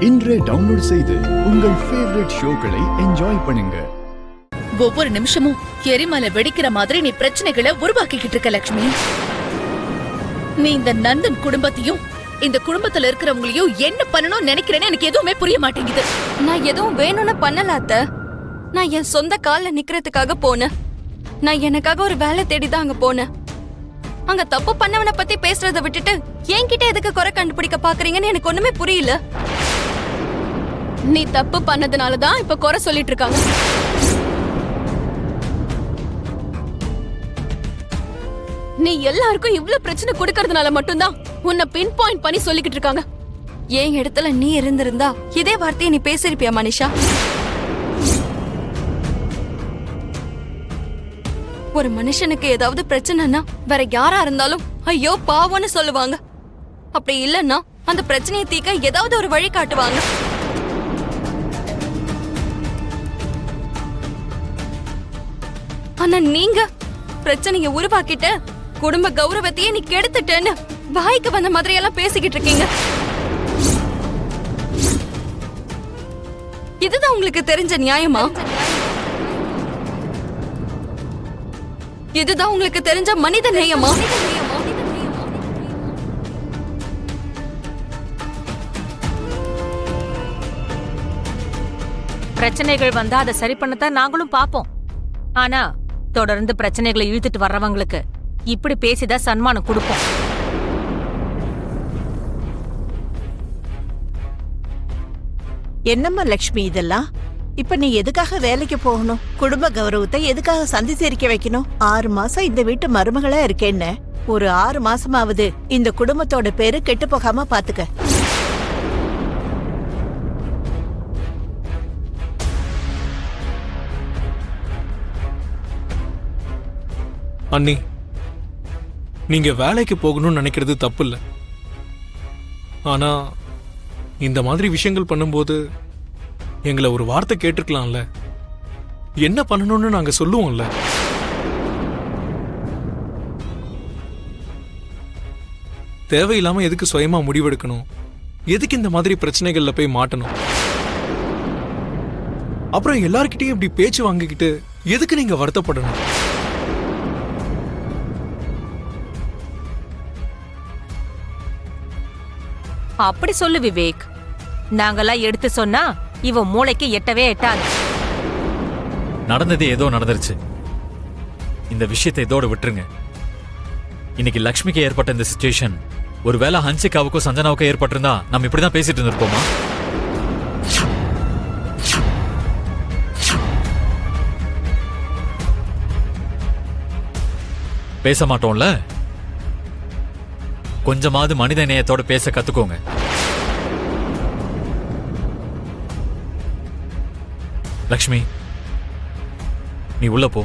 இன்றே டவுன்லோட் செய்து உங்கள் ஃபேவரட் ஷோக்களை என்ஜாய் பண்ணுங்க. ஒவ்வொரு நிமிஷமும் எரிமலை வெடிக்கிற மாதிரி நீ பிரச்சனைகளை உருவாக்கிக்கிட்டு இருக்க லட்சுமி. நீ இந்த நந்தன் குடும்பத்தையும் இந்த குடும்பத்துல இருக்கிறவங்களையும் என்ன பண்ணணும் நினைக்கிறேன்னு எனக்கு எதுவுமே புரிய மாட்டேங்குது. நான் எதுவும் வேணும்னு பண்ணல அத்த. நான் என் சொந்த கால்ல நிக்கிறதுக்காக போனேன். நான் எனக்காக ஒரு வேலை தேடிதான் அங்க போனேன். அங்க தப்பு பண்ணவனை பத்தி பேசுறத விட்டுட்டு என்கிட்ட எதுக்கு குறை கண்டுபிடிக்க பாக்குறீங்கன்னு எனக்கு ஒண்ணுமே புரியல. நீ தப்பு பண்ணதுனாலதான் இப்ப குறை சொல்லிட்டு இருக்காங்க. நீ எல்லாருக்கும் இவ்ளோ பிரச்சனை கொடுக்கறதுனால மட்டும்தான் உன்னை பின் பாயிண்ட் பண்ணி சொல்லிக்கிட்டு இருக்காங்க. என் இடத்துல நீ இருந்திருந்தா இதே வார்த்தையை நீ பேசிருப்பியா மனிஷா? ஒரு மனுஷனுக்கு ஏதாவது பிரச்சனைனா வேற யாரா இருந்தாலும் ஐயோ பாவம்னு சொல்லுவாங்க. அப்படி இல்லன்னா அந்த பிரச்சனையை தீர்க்க ஏதாவது ஒரு வழி காட்டுவாங்க. ஆனா நீங்க பிரச்சனையை உருவாக்கிட்ட குடும்ப கௌரவத்தையே நீ கெடுத்துட்டேன்னு வாய்க்கு வந்த மாதிரி எல்லாம் பேசிக்கிட்டு இருக்கீங்க. இதுதான் உங்களுக்கு தெரிஞ்ச நியாயமா? இதுதான் உங்களுக்கு தெரிஞ்ச மனித நேயமா? பிரச்சனைகள் வந்தா அதை சரி பண்ணத்தான் நாங்களும் பாப்போம். ஆனா தொடர்ந்து பிரச்சனைகளை இழுத்துட்டு வர்றவங்களுக்கு இப்படி பேசிதான் சன்மானம் கொடுப்போம். என்னம்மா லட்சுமி இதெல்லாம்? இப்ப நீ எதுக்காக வேலைக்கு போகணும்? குடும்ப கௌரவத்தை எதுக்காக சந்தி சிரிக்க வைக்கணும்? 6 மாசம் இந்த வீட்டு மருமகளா இருக்கேன்னு ஒரு 6 மாசமாவது இந்த குடும்பத்தோட பேரு கெட்டு போகாம பாத்துக்க. அண்ணி, நீங்க வேலைக்கு போகணும்னு நினைக்கிறது தப்பு இல்ல. ஆனா இந்த மாதிரி விஷயங்கள் பண்ணும்போது எங்களை ஒரு வார்த்தை கேட்டிருக்கலாம்ல. என்ன பண்ணணும்னு நாங்க சொல்லுவோம்ல. தேவையில்லாம எதுக்கு சுயமா முடிவெடுக்கணும்? எதுக்கு இந்த மாதிரி பிரச்சனைகள்ல போய் மாட்டணும்? அப்புறம் எல்லார்கிட்டயும் இப்படி பேச்சு வாங்கிக்கிட்டு எதுக்கு நீங்க வருத்தப்படணும்? அப்படி சொல்லு விவேக். நாங்கெல்லாம் எடுத்து சொன்னா இவ மூளைக்கு எட்டவே எட்டாது. நடந்தது ஏதோ நடந்துருச்சு. இந்த விஷயத்தை இதோட விட்டுருங்க. இன்னைக்கு லக்ஷ்மிக்கு ஏற்பட்ட இந்த சிச்சுவேஷன் ஒருவேளை ஹன்சிகாவுக்கும் சஞ்சனாவுக்கும் ஏற்பட்டிருந்தா நம்ம இப்படிதான் பேசிட்டு இருந்திருப்போமா? பேச மாட்டோம்ல. கொஞ்சமாவது மனித நேயத்தோட பேச கத்துக்கோங்க. லக்ஷ்மி, நீ உள்ள போ.